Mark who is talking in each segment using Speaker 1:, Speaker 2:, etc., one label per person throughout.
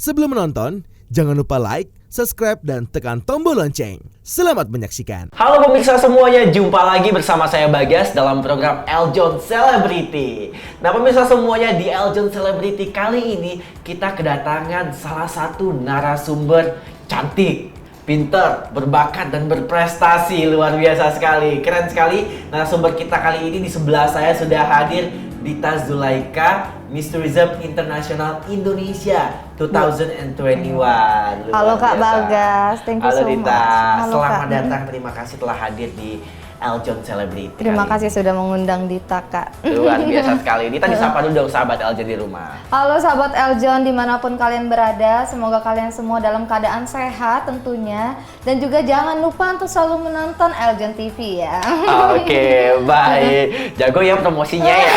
Speaker 1: Sebelum menonton, jangan lupa like, subscribe, dan tekan tombol lonceng. Selamat menyaksikan.
Speaker 2: Halo pemirsa semuanya, jumpa lagi bersama saya Bagas dalam program Eljon Celebrity. Nah pemirsa semuanya, di Eljon Celebrity kali ini kita kedatangan salah satu narasumber cantik, pinter, berbakat, dan berprestasi. Luar biasa sekali, keren sekali. Narasumber kita kali ini di sebelah saya sudah hadir Dita Zulaika, Miss Tourism International Indonesia 2021.
Speaker 3: Halo Kak Bagas, thank you
Speaker 2: Halo
Speaker 3: so
Speaker 2: Dita,
Speaker 3: much.
Speaker 2: selamat
Speaker 3: Kak.
Speaker 2: datang. Terima kasih telah hadir di Eljon Celebrity.
Speaker 3: Terima
Speaker 2: kali
Speaker 3: kasih sudah mengundang Dita, Kak.
Speaker 2: ini. Luar biasa sekali. Dita disapa dulu dong sahabat Eljon di rumah.
Speaker 3: Halo sahabat Eljon dimanapun kalian berada, semoga kalian semua dalam keadaan sehat tentunya. Dan juga jangan lupa untuk selalu menonton Eljon TV ya.
Speaker 2: Oke, baik. Jago ya promosinya ya.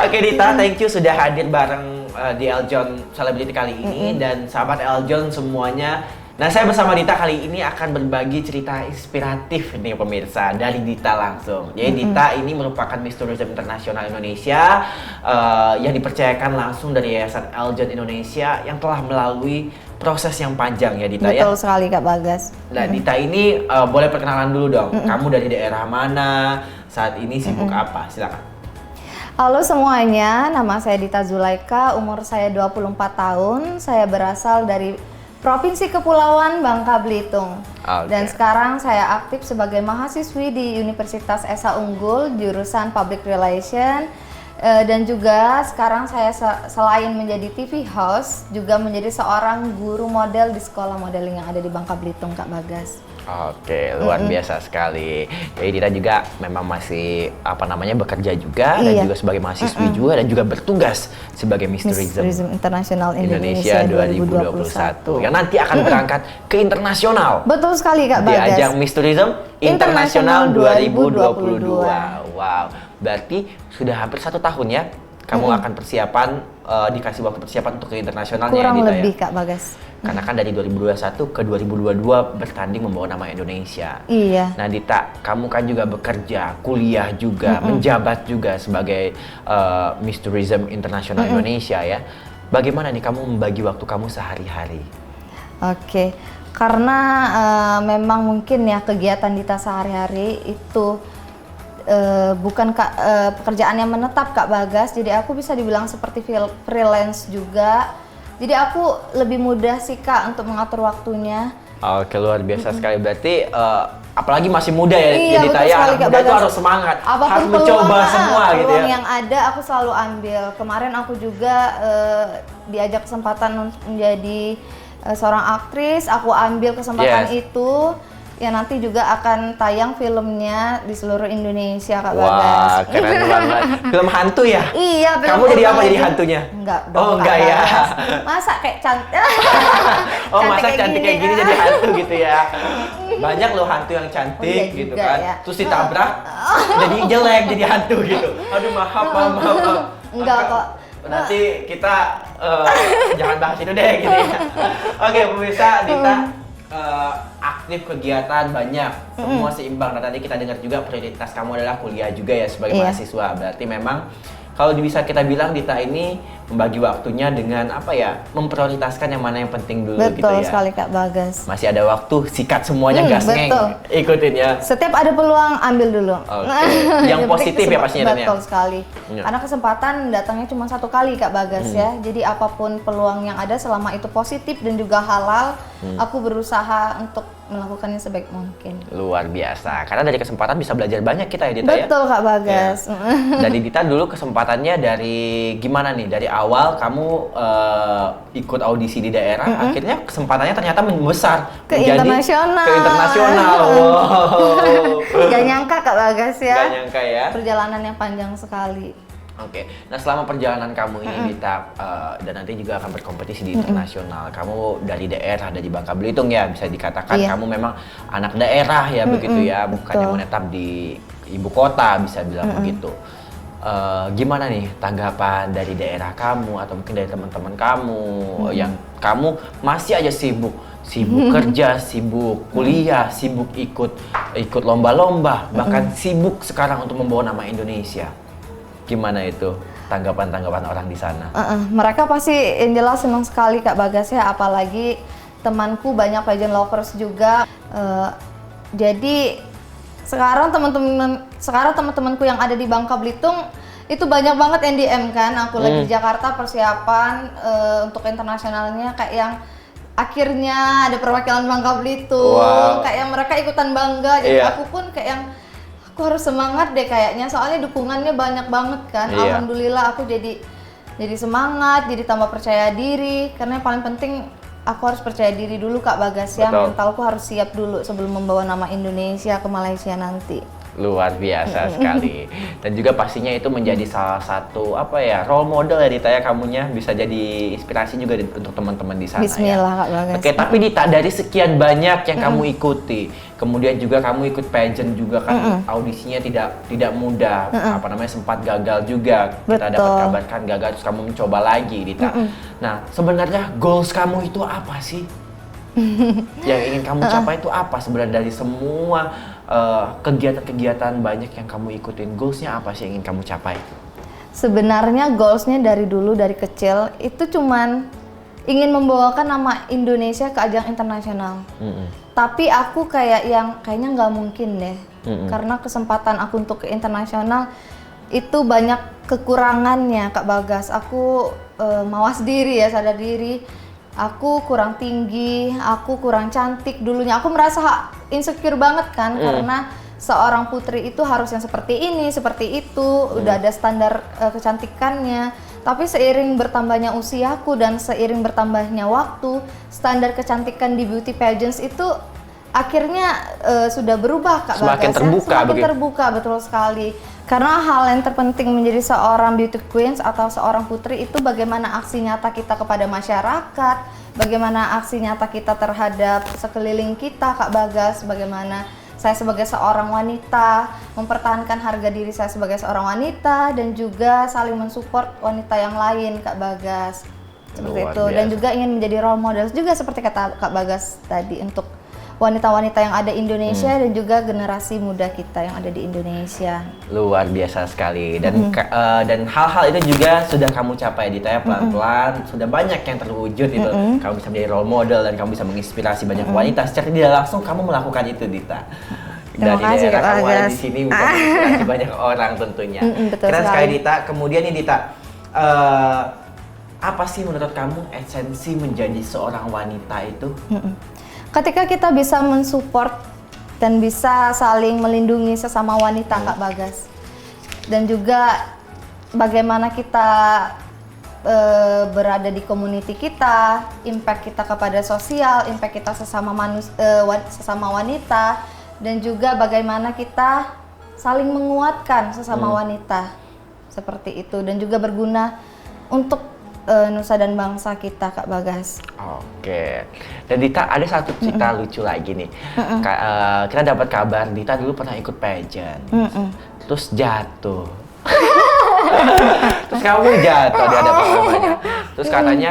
Speaker 2: Oke Dita, thank you sudah hadir bareng di Eljon Celebrity kali ini. Dan sahabat Eljon semuanya, nah saya bersama Dita kali ini akan berbagi cerita inspiratif nih pemirsa dari Dita langsung. Jadi Dita ini merupakan Miss Tourism International Indonesia yang dipercayakan langsung dari Yayasan Eljon Indonesia yang telah melalui proses yang panjang ya Dita ya.
Speaker 3: Betul sekali Kak Bagas.
Speaker 2: Nah Dita ini boleh perkenalan dulu dong. Kamu dari daerah mana? Saat ini sibuk apa? Silakan.
Speaker 3: Halo semuanya, nama saya Dita Zulaika, umur saya 24 tahun. Saya berasal dari Provinsi Kepulauan Bangka Belitung. Dan sekarang saya aktif sebagai mahasiswi di Universitas Esa Unggul, jurusan Public Relation. Dan juga sekarang saya selain menjadi TV host, juga menjadi seorang guru model di sekolah modeling yang ada di Bangka Belitung, Kak Bagas.
Speaker 2: Oke, luar biasa sekali. Jadi Dita juga memang masih bekerja juga dan juga sebagai mahasiswi juga dan juga bertugas sebagai Miss Tourism
Speaker 3: International
Speaker 2: Indonesia 2021 yang nanti akan berangkat ke internasional.
Speaker 3: Betul sekali Kak
Speaker 2: Di
Speaker 3: Bagas.
Speaker 2: ajang Miss Tourism International 2022. Wow, berarti sudah hampir 1 tahun ya kamu akan persiapan, dikasih waktu persiapan untuk ke internasionalnya.
Speaker 3: Kurang
Speaker 2: Dita,
Speaker 3: lebih
Speaker 2: ya?
Speaker 3: Kak Bagas.
Speaker 2: Karena kan dari 2021 ke 2022 bertanding membawa nama Indonesia.
Speaker 3: Iya.
Speaker 2: Nah Dita, kamu kan juga bekerja, kuliah juga, menjabat juga sebagai Miss Tourism International Indonesia ya. Bagaimana nih kamu membagi waktu kamu sehari-hari?
Speaker 3: Oke, karena memang mungkin ya kegiatan Dita sehari-hari itu bukan pekerjaan yang menetap Kak Bagas. Jadi aku bisa dibilang seperti freelance juga. Jadi aku lebih mudah sih Kak untuk mengatur waktunya.
Speaker 2: Oke, luar biasa sekali. Berarti apalagi masih muda ya,
Speaker 3: Iya,
Speaker 2: Dita
Speaker 3: betul
Speaker 2: ya.
Speaker 3: sekali,
Speaker 2: Anak
Speaker 3: Kak
Speaker 2: muda itu
Speaker 3: Bagas.
Speaker 2: harus semangat,
Speaker 3: Apapun
Speaker 2: harus mencoba semua gitu
Speaker 3: peluang
Speaker 2: ya.
Speaker 3: yang ada aku selalu ambil. Kemarin aku juga diajak kesempatan untuk menjadi seorang aktris, aku ambil kesempatan itu. Ya nanti juga akan tayang filmnya di seluruh Indonesia Kak Bagas.
Speaker 2: Wah, keren banget. Film hantu ya?
Speaker 3: Iya, film
Speaker 2: Kamu jadi apa
Speaker 3: hantu.
Speaker 2: jadi hantunya?
Speaker 3: Enggak dong,
Speaker 2: Oh,
Speaker 3: Kak
Speaker 2: enggak ya.
Speaker 3: Bagas. Masa kayak cantik.
Speaker 2: Oh, masa cantik kayak gini jadi hantu gitu ya. Banyak loh hantu yang cantik
Speaker 3: Oh, iya
Speaker 2: gitu
Speaker 3: juga
Speaker 2: kan.
Speaker 3: ya.
Speaker 2: Terus ditabrak jadi jelek jadi hantu gitu. Aduh, maaf.
Speaker 3: Enggak kok.
Speaker 2: Nanti kita jangan bahas itu deh gitu ya. Oke, pemirsa, Dita aktif kegiatan banyak, semua seimbang. Nah tadi kita dengar juga prioritas kamu adalah kuliah juga ya sebagai mahasiswa. Berarti memang kalau bisa kita bilang Dita ini membagi waktunya dengan memprioritaskan yang mana yang penting dulu gitu ya.
Speaker 3: Betul sekali Kak Bagas.
Speaker 2: Masih ada waktu, sikat semuanya gasnya,
Speaker 3: betul.
Speaker 2: ikutin ya.
Speaker 3: Setiap ada peluang ambil dulu.
Speaker 2: Oke. Yang positif ya pastinya Dan, ya?
Speaker 3: Betul sekali.
Speaker 2: Ya.
Speaker 3: Karena kesempatan datangnya cuma 1 kali Kak Bagas ya. Jadi apapun peluang yang ada selama itu positif dan juga halal, aku berusaha untuk melakukannya sebaik mungkin.
Speaker 2: Luar biasa. Karena dari kesempatan bisa belajar banyak kita ya Dita ya.
Speaker 3: Betul Kak Bagas.
Speaker 2: Ya. Dari Dita dulu kesempatannya dari gimana nih? Dari awal kamu ikut audisi di daerah, akhirnya kesempatannya ternyata membesar
Speaker 3: Ke internasional.
Speaker 2: Ke internasional. Wow.
Speaker 3: Gak nyangka Kak Bagas ya.
Speaker 2: Gak nyangka ya.
Speaker 3: Perjalanan yang panjang sekali.
Speaker 2: Oke, nah selama perjalanan kamu ini Dita, dan nanti juga akan berkompetisi di internasional. Kamu dari daerah, dari Bangka Belitung ya, bisa dikatakan kamu memang anak daerah ya begitu ya, bukan yang menetap di ibu kota bisa bilang begitu. Gimana nih tanggapan dari daerah kamu atau mungkin dari teman-teman kamu yang kamu masih aja sibuk kerja, sibuk kuliah, sibuk ikut lomba-lomba, bahkan sibuk sekarang untuk membawa nama Indonesia. Gimana itu? tanggapan-tanggapan orang di sana?
Speaker 3: Mereka pasti yang jelas senang sekali Kak Bagas ya, apalagi temanku banyak pageant lovers juga. Jadi sekarang teman-temanku yang ada di Bangka Belitung itu banyak banget yang DM kan, aku lagi di Jakarta persiapan untuk internasionalnya, kayak yang akhirnya ada perwakilan Bangka Belitung, kayak yang mereka ikutan bangga, jadi aku pun kayak yang aku harus semangat deh kayaknya, soalnya dukungannya banyak banget kan. Alhamdulillah aku jadi semangat, jadi tambah percaya diri, karena yang paling penting aku harus percaya diri dulu Kak Bagas ya, mentalku harus siap dulu sebelum membawa nama Indonesia ke Malaysia nanti.
Speaker 2: Luar biasa sekali. Dan juga pastinya itu menjadi salah satu role model ya Dita ya, kamunya bisa jadi inspirasi juga untuk teman-teman di sana.
Speaker 3: Bismillah Kak Bagas.
Speaker 2: Oke, tapi Dita, dari sekian banyak yang kamu ikuti, kemudian juga kamu ikut pageant juga kan, audisinya tidak mudah, sempat gagal juga. Kita dapat kabarkan gagal, terus kamu mencoba lagi Dita. Nah, sebenarnya goals kamu itu apa sih? Yang ingin kamu capai itu apa sebenarnya dari semua kegiatan-kegiatan banyak yang kamu ikutin? Goalsnya apa sih yang ingin kamu capai?
Speaker 3: Sebenarnya goalsnya dari kecil itu cuman ingin membawakan nama Indonesia ke ajang internasional. Tapi aku kayaknya nggak mungkin deh, karena kesempatan aku untuk ke internasional itu banyak kekurangannya Kak Bagas. Aku mawas diri ya, sadar diri. Aku kurang tinggi, aku kurang cantik dulunya. Aku merasa insecure banget kan, karena seorang putri itu harus yang seperti ini, seperti itu, udah ada standar kecantikannya. Tapi seiring bertambahnya usiaku dan seiring bertambahnya waktu, standar kecantikan di beauty pageants itu akhirnya sudah berubah Kak Bagas.
Speaker 2: Semakin terbuka,
Speaker 3: semakin terbuka, betul sekali. Karena hal yang terpenting menjadi seorang beauty queens atau seorang putri itu bagaimana aksi nyata kita kepada masyarakat, bagaimana aksi nyata kita terhadap sekeliling kita Kak Bagas, bagaimana saya sebagai seorang wanita mempertahankan harga diri saya sebagai seorang wanita, dan juga saling mensupport wanita yang lain Kak Bagas. Seperti itu. Dan juga ingin menjadi role model juga seperti kata Kak Bagas tadi, untuk wanita-wanita yang ada di Indonesia dan juga generasi muda kita yang ada di Indonesia.
Speaker 2: Luar biasa sekali. Dan dan hal-hal itu juga sudah kamu capai Dita ya, pelan-pelan sudah banyak yang terwujud itu. Kamu bisa menjadi role model dan kamu bisa menginspirasi banyak wanita. Secara tidak langsung kamu melakukan itu Dita. Dari daerah kamu ada di sini bisa menginspirasi banyak orang tentunya. Keren sekali Dita. Kemudian nih Dita, apa sih menurut kamu esensi menjadi seorang wanita itu?
Speaker 3: Ketika kita bisa mensupport dan bisa saling melindungi sesama wanita Kak Bagas, dan juga bagaimana kita berada di community kita, impact kita kepada sosial, impact kita sesama wanita, dan juga bagaimana kita saling menguatkan sesama wanita, seperti itu, dan juga berguna untuk nusa dan bangsa kita Kak Bagas.
Speaker 2: Oke. Dan Dita, ada satu cerita lucu lagi nih. Kita dapat kabar Dita dulu pernah ikut pageant, terus jatuh. Terus kamu jatuh di hadapan mamanya. Terus katanya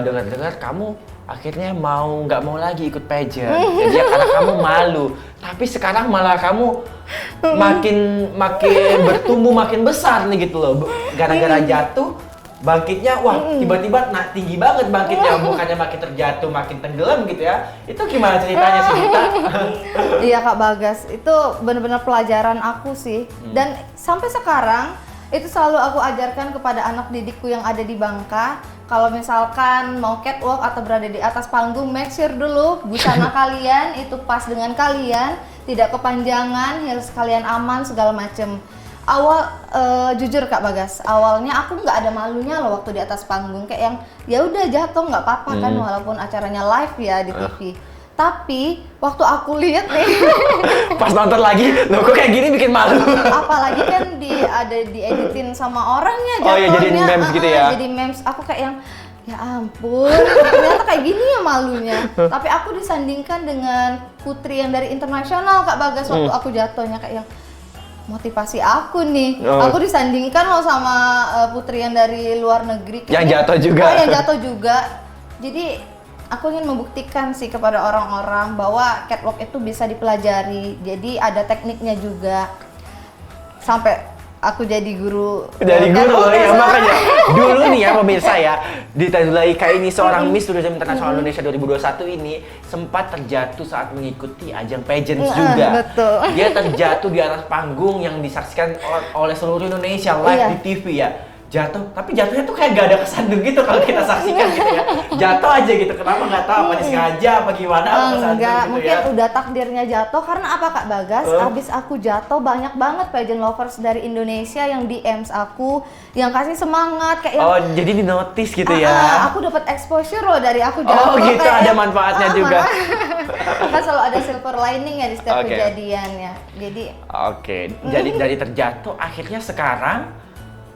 Speaker 2: dengar-dengar kamu akhirnya nggak mau lagi ikut pageant. Jadi karena kamu malu. Tapi sekarang malah kamu makin bertumbuh, makin besar nih gitu loh. Gara-gara jatuh, bangkitnya tiba-tiba tinggi banget bangkitnya, bukannya makin terjatuh, makin tenggelam gitu ya. Itu gimana ceritanya sih Dita?
Speaker 3: Iya Kak Bagas, itu benar-benar pelajaran aku sih. Dan sampai sekarang itu selalu aku ajarkan kepada anak didikku yang ada di Bangka. Kalau misalkan mau catwalk atau berada di atas panggung, make sure dulu busana kalian itu pas dengan kalian, tidak kepanjangan, heels kalian aman, segala macem. Jujur Kak Bagas, awalnya aku nggak ada malunya loh waktu di atas panggung, kayak yang ya udah jatuh nggak apa-apa kan, walaupun acaranya live ya di TV. Tapi waktu aku lihat nih,
Speaker 2: pas nonton lagi, loh kok kayak gini bikin malu.
Speaker 3: Apalagi kan ada dieditin sama orangnya jatuhnya.
Speaker 2: Oh iya, jadi memes gitu ya.
Speaker 3: Jadi memes, aku kayak yang ya ampun, ternyata kayak gini ya malunya. Tapi aku disandingkan dengan putri yang dari internasional Kak Bagas, waktu aku jatuhnya kayak yang motivasi aku nih. Aku disandingkan loh sama putri yang dari luar negeri.
Speaker 2: Yang jatuh juga.
Speaker 3: Yang jatuh juga. Jadi aku ingin membuktikan sih kepada orang-orang bahwa catwalk itu bisa dipelajari. Jadi ada tekniknya juga. Sampai aku jadi guru.
Speaker 2: Dari guru ya, makanya dulu nih ya pemirsa ya, Dita Zulaika ini seorang Miss Tourism Internasional Indonesia 2021 ini sempat terjatuh saat mengikuti ajang pageant juga.
Speaker 3: Betul.
Speaker 2: Dia terjatuh di atas panggung yang disaksikan oleh seluruh Indonesia live di TV ya. Jatuh, tapi jatuhnya tuh kayak gak ada kesandung gitu kalau kita saksikan gitu ya. Jatuh aja gitu, kenapa nggak tahu apa disengaja apa gimana apa kesandung
Speaker 3: Enggak,
Speaker 2: gitu
Speaker 3: mungkin
Speaker 2: ya.
Speaker 3: udah takdirnya jatuh. Karena apa Kak Bagas? Abis aku jatuh banyak banget pageant lovers dari Indonesia yang DMs aku, yang kasih semangat kayak yang,
Speaker 2: Oh, jadi di notice gitu ya.
Speaker 3: aku dapat exposure loh dari aku jatuh.
Speaker 2: Oh gitu,
Speaker 3: kayak
Speaker 2: ada manfaatnya juga.
Speaker 3: Kan selalu ada silver lining ya di setiap
Speaker 2: Oke.
Speaker 3: kejadian ya. Jadi
Speaker 2: Oke, jadi dari terjatuh akhirnya sekarang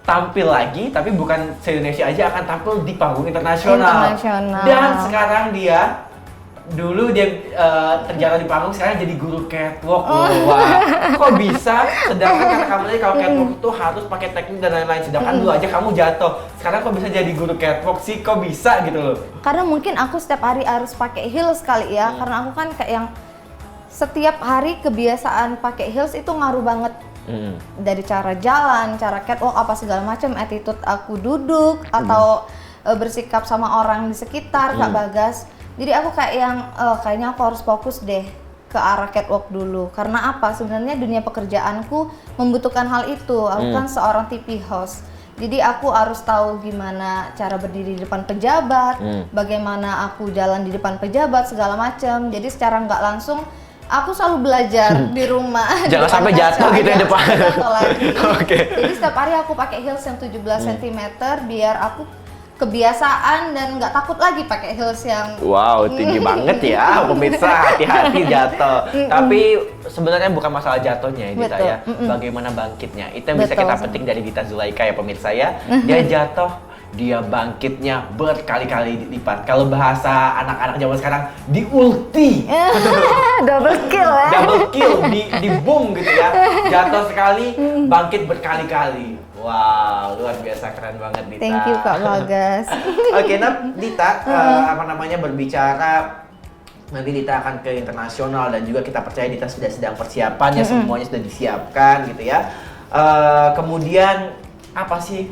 Speaker 2: tampil lagi, tapi bukan se-Indonesia aja, akan tampil di panggung internasional.
Speaker 3: Internasional.
Speaker 2: Dan sekarang dia dulu dia terjatuh di panggung, sekarang jadi guru catwalk. Wah, kok bisa? Sedangkan kata kamu tadi kalau catwalk itu harus pakai teknik dan lain-lain. Sedangkan dulu aja kamu jatuh. Sekarang kok bisa jadi guru catwalk sih? Kok bisa gitu loh?
Speaker 3: karena mungkin aku setiap hari harus pakai heels kali ya, karena aku kan kayak yang setiap hari kebiasaan pakai heels itu ngaruh banget. Dari cara jalan, cara catwalk apa segala macam, attitude aku duduk atau bersikap sama orang di sekitar Kak Bagas. Jadi aku kayak yang kayaknya aku harus fokus deh ke arah catwalk dulu. Karena apa? Sebenarnya dunia pekerjaanku membutuhkan hal itu. Aku kan seorang TV host. Jadi aku harus tahu gimana cara berdiri di depan pejabat, bagaimana aku jalan di depan pejabat segala macam. Jadi secara nggak langsung aku selalu belajar di rumah.
Speaker 2: Jangan sampai jatuh gitu ya depan.
Speaker 3: Jatuh lagi.
Speaker 2: Oke.
Speaker 3: Jadi setiap hari aku pakai heels yang 17 cm biar aku kebiasaan dan nggak takut lagi pakai heels yang
Speaker 2: Wow, tinggi banget ya pemirsa, hati-hati jatuh. Tapi sebenarnya bukan masalah jatuhnya ya Dita
Speaker 3: Betul.
Speaker 2: ya, bagaimana bangkitnya. Itu yang bisa
Speaker 3: Betul.
Speaker 2: kita petik dari Dita Zulaika ya pemirsa ya. Dia jatuh, dia bangkitnya berkali-kali lipat. Kalau bahasa anak-anak zaman sekarang, di ulti.
Speaker 3: double kill ya.
Speaker 2: Double kill, di boom gitu ya. Jatuh sekali, bangkit berkali-kali. Wow, luar biasa, keren banget Dita.
Speaker 3: Thank you Kak Bagas.
Speaker 2: Oke, nah Dita, apa namanya berbicara nanti Dita akan ke internasional dan juga kita percaya Dita sudah sedang persiapannya, semuanya sudah disiapkan gitu ya. Kemudian apa sih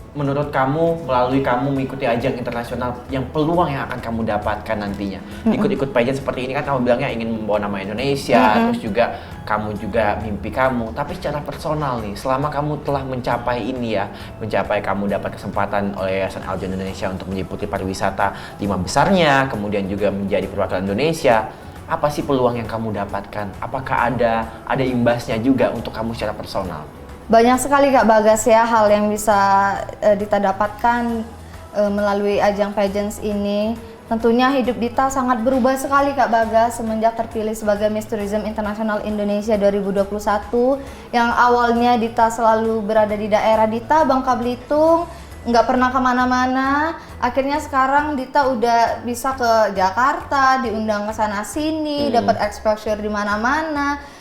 Speaker 2: menurut kamu melalui kamu mengikuti ajang internasional yang peluang yang akan kamu dapatkan nantinya? Ikut-ikut pageant seperti ini kan kamu bilangnya ingin membawa nama Indonesia, terus juga kamu juga mimpi kamu, tapi secara personal nih, selama kamu telah mencapai ini ya, mencapai kamu dapat kesempatan oleh Yayasan Eljon Indonesia untuk meliputi pariwisata 5 besarnya, kemudian juga menjadi perwakilan Indonesia, apa sih peluang yang kamu dapatkan? Apakah ada imbasnya juga untuk kamu secara personal?
Speaker 3: Banyak sekali Kak Bagas ya hal yang bisa Dita dapatkan melalui ajang pageants ini. Tentunya hidup Dita sangat berubah sekali Kak Bagas semenjak terpilih sebagai Miss Tourism International Indonesia 2021. Yang awalnya Dita selalu berada di daerah Dita, Bangka Belitung, nggak pernah kemana-mana. Akhirnya sekarang Dita udah bisa ke Jakarta, diundang ke sana sini, dapat exposure di mana-mana.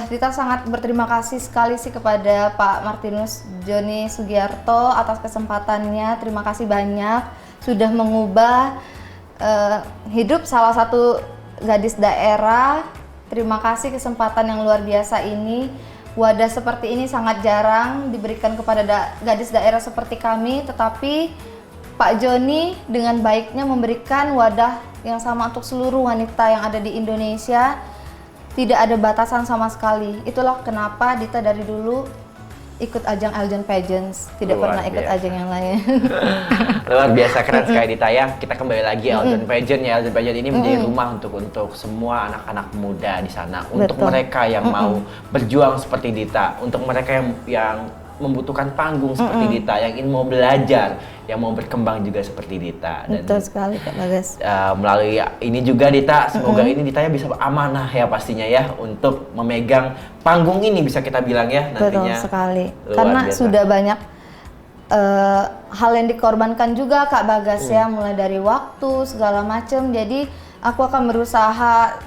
Speaker 3: Dita sangat berterima kasih sekali sih kepada Pak Martinus Joni Sugiarto atas kesempatannya. Terima kasih banyak sudah mengubah hidup salah satu gadis daerah. Terima kasih kesempatan yang luar biasa ini. Wadah seperti ini sangat jarang diberikan kepada gadis daerah seperti kami, tetapi Pak Joni dengan baiknya memberikan wadah yang sama untuk seluruh wanita yang ada di Indonesia. Tidak ada batasan sama sekali. Itulah kenapa Dita dari dulu ikut ajang Eljon Pageants, tidak
Speaker 2: Luar
Speaker 3: pernah ikut
Speaker 2: biasa.
Speaker 3: ajang yang lain.
Speaker 2: Luar biasa, keren sekali Dita ya. Kita kembali lagi Eljon Pageant ya. Eljon Pageant ini menjadi rumah untuk semua anak-anak muda di sana. Untuk
Speaker 3: Betul.
Speaker 2: mereka yang mau berjuang seperti Dita, untuk mereka yang membutuhkan panggung seperti Dita, yang ingin mau belajar, yang mau berkembang juga seperti Dita. Dan
Speaker 3: Betul sekali Kak Bagas.
Speaker 2: melalui ini juga Dita, semoga ini Dita ya bisa amanah ya pastinya ya untuk memegang panggung ini, bisa kita bilang ya
Speaker 3: Betul
Speaker 2: nantinya.
Speaker 3: sekali.
Speaker 2: Luar
Speaker 3: Karena
Speaker 2: biasa.
Speaker 3: sudah banyak hal yang dikorbankan juga Kak Bagas ya, mulai dari waktu segala macam. Jadi aku akan berusaha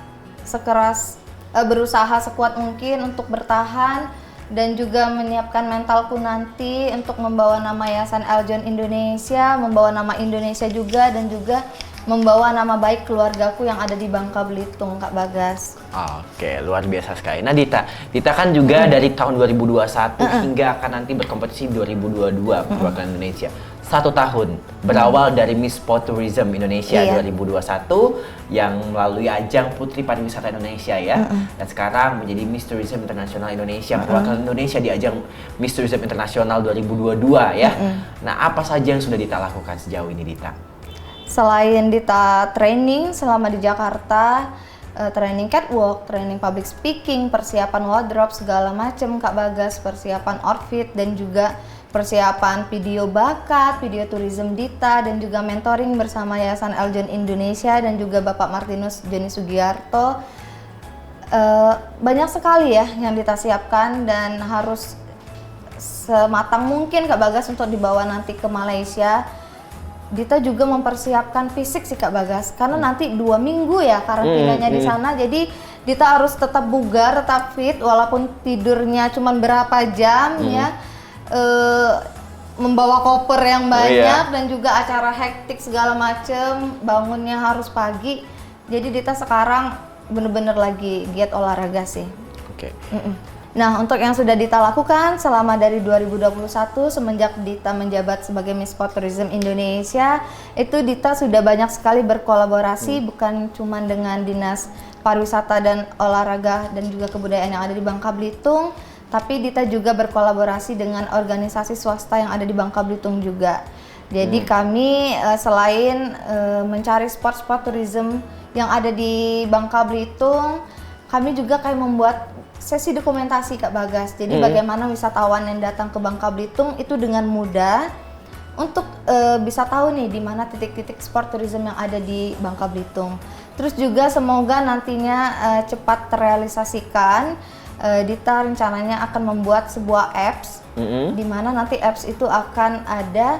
Speaker 3: berusaha sekuat mungkin untuk bertahan dan juga menyiapkan mentalku nanti untuk membawa nama Yayasan Eljon Indonesia, membawa nama Indonesia juga, dan juga membawa nama baik keluargaku yang ada di Bangka Belitung, Kak Bagas.
Speaker 2: Oke, luar biasa sekali. Nah, Dita kan juga dari tahun 2021 hingga akan nanti berkompetisi 2022 perwakilan Indonesia. 1 tahun berawal dari Miss Sport Tourism Indonesia 2021 yang melalui ajang Putri Pariwisata Indonesia ya. Dan sekarang menjadi Miss Tourism Internasional Indonesia, perwakilan Indonesia di ajang Miss Tourism Internasional 2022 ya. Nah, apa saja yang sudah Dita lakukan sejauh ini, Dita?
Speaker 3: Selain Dita training selama di Jakarta, training catwalk, training public speaking, persiapan wardrobe segala macam Kak Bagas, persiapan outfit dan juga persiapan video bakat, video tourism Dita dan juga mentoring bersama Yayasan Eljon Indonesia dan juga Bapak Martinus Joni Sugiarto. Banyak sekali ya yang Dita siapkan dan harus sematang mungkin Kak Bagas untuk dibawa nanti ke Malaysia. Dita juga mempersiapkan fisik sih Kak Bagas, karena nanti 2 minggu ya karantinanya di sana, jadi Dita harus tetap bugar, tetap fit, walaupun tidurnya cuma berapa jam ya, membawa koper yang banyak dan juga acara hektik segala macem, bangunnya harus pagi, jadi Dita sekarang bener-bener lagi giat olahraga sih.
Speaker 2: Oke.
Speaker 3: Nah, untuk yang sudah Dita lakukan selama dari 2021 semenjak Dita menjabat sebagai Miss Sport Tourism Indonesia, itu Dita sudah banyak sekali berkolaborasi bukan cuma dengan Dinas Pariwisata dan Olahraga dan juga Kebudayaan yang ada di Bangka Belitung, tapi Dita juga berkolaborasi dengan organisasi swasta yang ada di Bangka Belitung juga. Jadi kami selain mencari sport tourism yang ada di Bangka Belitung, kami juga kayak membuat sesi dokumentasi Kak Bagas. Jadi bagaimana wisatawan yang datang ke Bangka Belitung itu dengan mudah untuk bisa tahu nih di mana titik-titik sport tourism yang ada di Bangka Belitung. Terus juga semoga nantinya cepat terrealisasikan. Dita rencananya akan membuat sebuah apps di mana nanti apps itu akan ada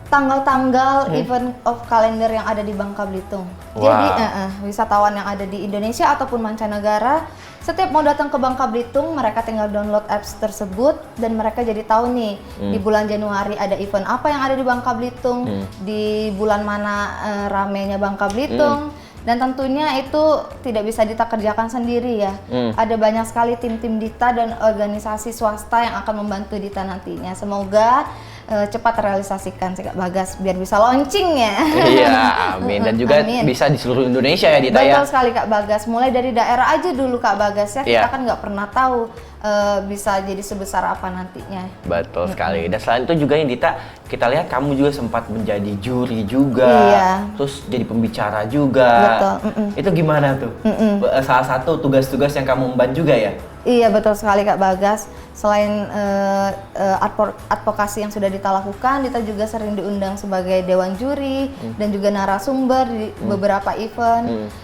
Speaker 3: tanggal-tanggal event of calendar yang ada di Bangka Belitung. Jadi wisatawan yang ada di Indonesia ataupun mancanegara setiap mau datang ke Bangka Belitung, mereka tinggal download apps tersebut dan mereka jadi tahu nih di bulan Januari ada event apa yang ada di Bangka Belitung, di bulan mana ramenya Bangka Belitung. Dan tentunya itu tidak bisa Dita kerjakan sendiri ya. Ada banyak sekali tim-tim Dita dan organisasi swasta yang akan membantu Dita nantinya. Semoga cepat terrealisasikan sih Kak Bagas biar bisa launching ya.
Speaker 2: Iya, amin. Dan juga bisa di seluruh Indonesia ya Dita ya.
Speaker 3: Betul sekali Kak Bagas. Mulai dari daerah aja dulu Kak Bagas ya. Kita kan nggak pernah tahu bisa jadi sebesar apa nantinya.
Speaker 2: Betul sekali. Dan selain itu juga yang Dita, kita lihat kamu juga sempat menjadi juri juga. Terus jadi pembicara juga.
Speaker 3: Betul.
Speaker 2: Itu gimana tuh? Salah satu tugas-tugas yang kamu emban juga ya?
Speaker 3: Iya betul sekali Kak Bagas. Selain advokasi yang sudah Dita lakukan, Dita juga sering diundang sebagai dewan juri dan juga narasumber di beberapa event.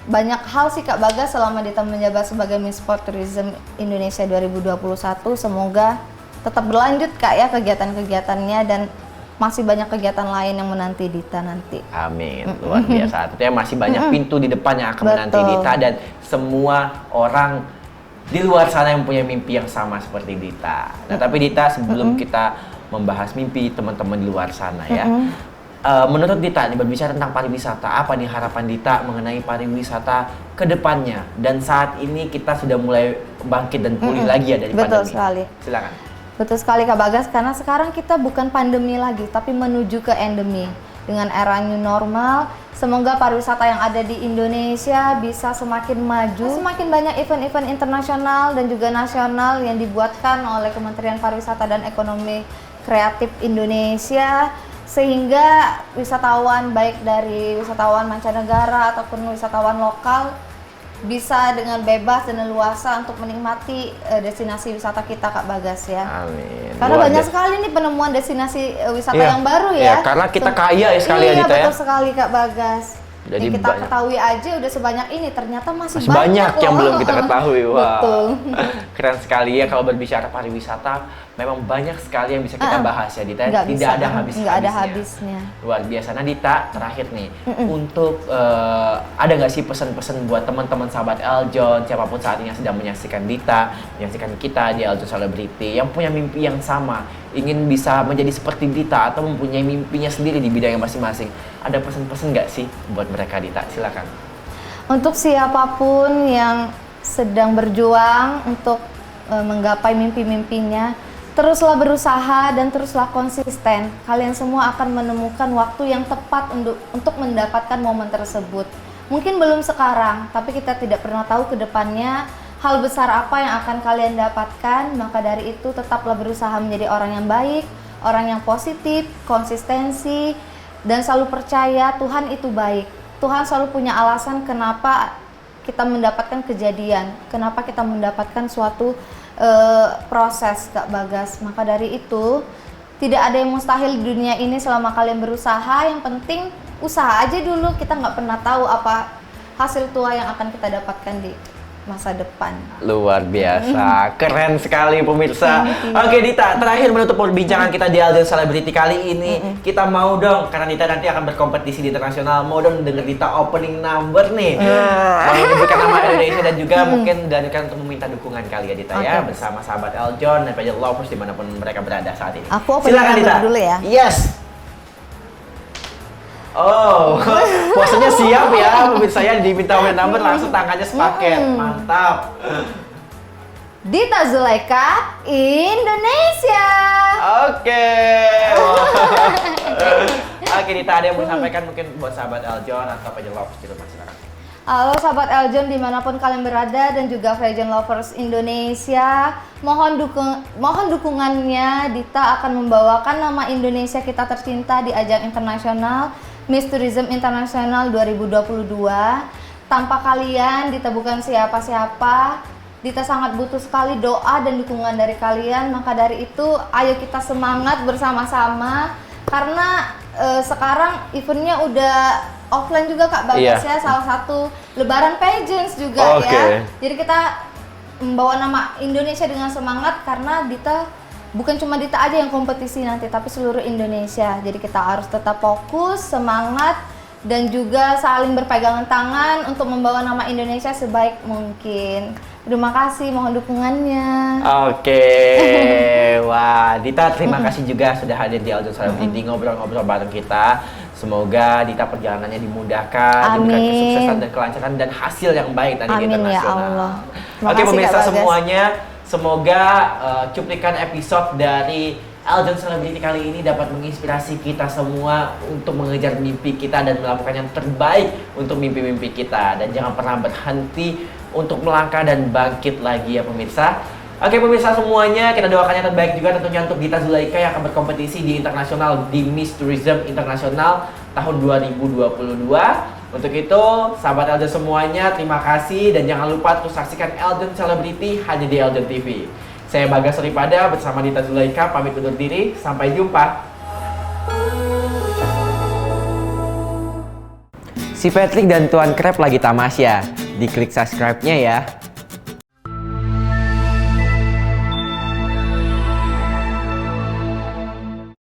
Speaker 3: Banyak hal sih Kak Bagas selama Dita menjabat sebagai Miss Sport Tourism Indonesia 2021. Semoga tetap berlanjut Kak ya kegiatan-kegiatannya dan masih banyak kegiatan lain yang menanti Dita nanti.
Speaker 2: Amin, luar biasa. Tentunya masih banyak pintu di depan yang akan menanti Dita dan semua orang di luar sana yang punya mimpi yang sama seperti Dita. Nah, tapi Dita sebelum kita membahas mimpi teman-teman di luar sana ya, menurut Dita nih berbicara tentang pariwisata, apa nih harapan Dita mengenai pariwisata ke depannya? Dan saat ini kita sudah mulai bangkit dan pulih lagi ya dari pandemi.
Speaker 3: Betul sekali.
Speaker 2: Silakan.
Speaker 3: Betul sekali Kak Bagas, karena sekarang kita bukan pandemi lagi, tapi menuju ke endemi. Dengan era new normal, semoga pariwisata yang ada di Indonesia bisa semakin maju. Semakin banyak event-event internasional dan juga nasional yang dibuatkan oleh Kementerian Pariwisata dan Ekonomi Kreatif Indonesia, sehingga wisatawan baik dari wisatawan mancanegara ataupun wisatawan lokal bisa dengan bebas dan leluasa untuk menikmati destinasi wisata kita Kak Bagas ya.
Speaker 2: Amin.
Speaker 3: Karena banyak sekali nih penemuan destinasi wisata yang baru ya.
Speaker 2: Karena kita kaya ya sekali ya Dita ya.
Speaker 3: Iya betul sekali Kak Bagas.
Speaker 2: Jadi
Speaker 3: yang kita ketahui aja udah sebanyak ini, ternyata masih
Speaker 2: banyak yang
Speaker 3: loh.
Speaker 2: belum kita ketahui. Wah.
Speaker 3: Betul.
Speaker 2: Keren sekali ya kalau berbicara pariwisata. Memang banyak sekali yang bisa kita bahas ya Dita. Tidak ada habisnya. Luar biasa. Nah Dita, terakhir nih, untuk ada nggak sih pesan-pesan buat teman-teman sahabat Eljon, siapapun saat ini yang sedang menyaksikan Dita, menyaksikan kita di Eljon Celebrity, yang punya mimpi yang sama, ingin bisa menjadi seperti Dita atau mempunyai mimpinya sendiri di bidang yang masing-masing. Ada pesan-pesan nggak sih buat mereka Dita? Silakan.
Speaker 3: Untuk siapapun yang sedang berjuang untuk menggapai mimpi-mimpinya, teruslah berusaha dan teruslah konsisten. Kalian semua akan menemukan waktu yang tepat untuk mendapatkan momen tersebut. Mungkin belum sekarang, tapi kita tidak pernah tahu ke depannya hal besar apa yang akan kalian dapatkan. Maka dari itu tetaplah berusaha menjadi orang yang baik, orang yang positif, konsistensi, dan selalu percaya Tuhan itu baik. Tuhan selalu punya alasan kenapa kita mendapatkan kejadian, kenapa kita mendapatkan suatu proses, Kak Bagas. Maka dari itu tidak ada yang mustahil di dunia ini selama kalian berusaha. Yang penting usaha aja dulu, kita nggak pernah tahu apa hasil tua yang akan kita dapatkan di masa depan.
Speaker 2: Luar biasa, keren sekali pemirsa. Oke Dita, terakhir menutup perbincangan kita di Eljon Celebrity kali ini, kita mau dong, karena Dita nanti akan berkompetisi di internasional, mau dong denger Dita opening number nih. Mau menyebutkan nama Indonesia dan juga mungkin dilanjutkan untuk meminta dukungan kali ya Dita ya, bersama sahabat Eljon dan Pageant Lovers dimanapun mereka berada saat ini.
Speaker 3: Aku opening
Speaker 2: silakan
Speaker 3: number
Speaker 2: Dita
Speaker 3: dulu ya.
Speaker 2: Yes. Oh, puasanya siap ya, pemirsa ya, diminta opening number langsung tangannya sepaket, mantap.
Speaker 3: Dita Zulaika, Indonesia.
Speaker 2: Oke. Oke Dita, ada yang mau disampaikan mungkin buat sahabat Eljon atau Pageant Lovers di rumah, silakan.
Speaker 3: Halo sahabat Eljon dimanapun kalian berada dan juga Pageant Lovers Indonesia, mohon dukungannya. Dita akan membawakan nama Indonesia kita tercinta di ajang internasional Miss Tourism International 2022. Tanpa kalian Dita bukan siapa-siapa. Dita sangat butuh sekali doa dan dukungan dari kalian. Maka dari itu ayo kita semangat bersama-sama, karena sekarang eventnya udah offline juga Kak Bagas ya, salah satu Lebaran Pageants juga ya. Jadi kita membawa nama Indonesia dengan semangat, karena Dita bukan cuma Dita aja yang kompetisi nanti, tapi seluruh Indonesia. Jadi kita harus tetap fokus, semangat, dan juga saling berpegangan tangan untuk membawa nama Indonesia sebaik mungkin. Terima kasih, mohon dukungannya.
Speaker 2: Oke, wah Dita terima kasih juga sudah hadir di Eljon Celebrity, ngobrol-ngobrol bareng kita. Semoga Dita perjalanannya dimudahkan, diberikan kesuksesan dan kelancaran dan hasil yang baik nanti di internasional.
Speaker 3: Ya Allah.
Speaker 2: Oke pemirsa semuanya, semoga cuplikan episode dari Eljon Celebrity kali ini dapat menginspirasi kita semua untuk mengejar mimpi kita dan melakukan yang terbaik untuk mimpi-mimpi kita. Dan jangan pernah berhenti untuk melangkah dan bangkit lagi ya pemirsa. Oke pemirsa semuanya, kita doakan yang terbaik juga tentunya untuk Dita Zulaika yang akan berkompetisi di internasional di Miss Tourism Internasional tahun 2022. Untuk itu, sahabat Eljon semuanya, terima kasih dan jangan lupa terus saksikan Eljon Celebrity hanya di Eljon TV. Saya Bagas Ripada bersama Dita Zulaika pamit undur diri, sampai jumpa. Si Patrick dan Tuan Krab lagi tamasya, diklik subscribe-nya ya.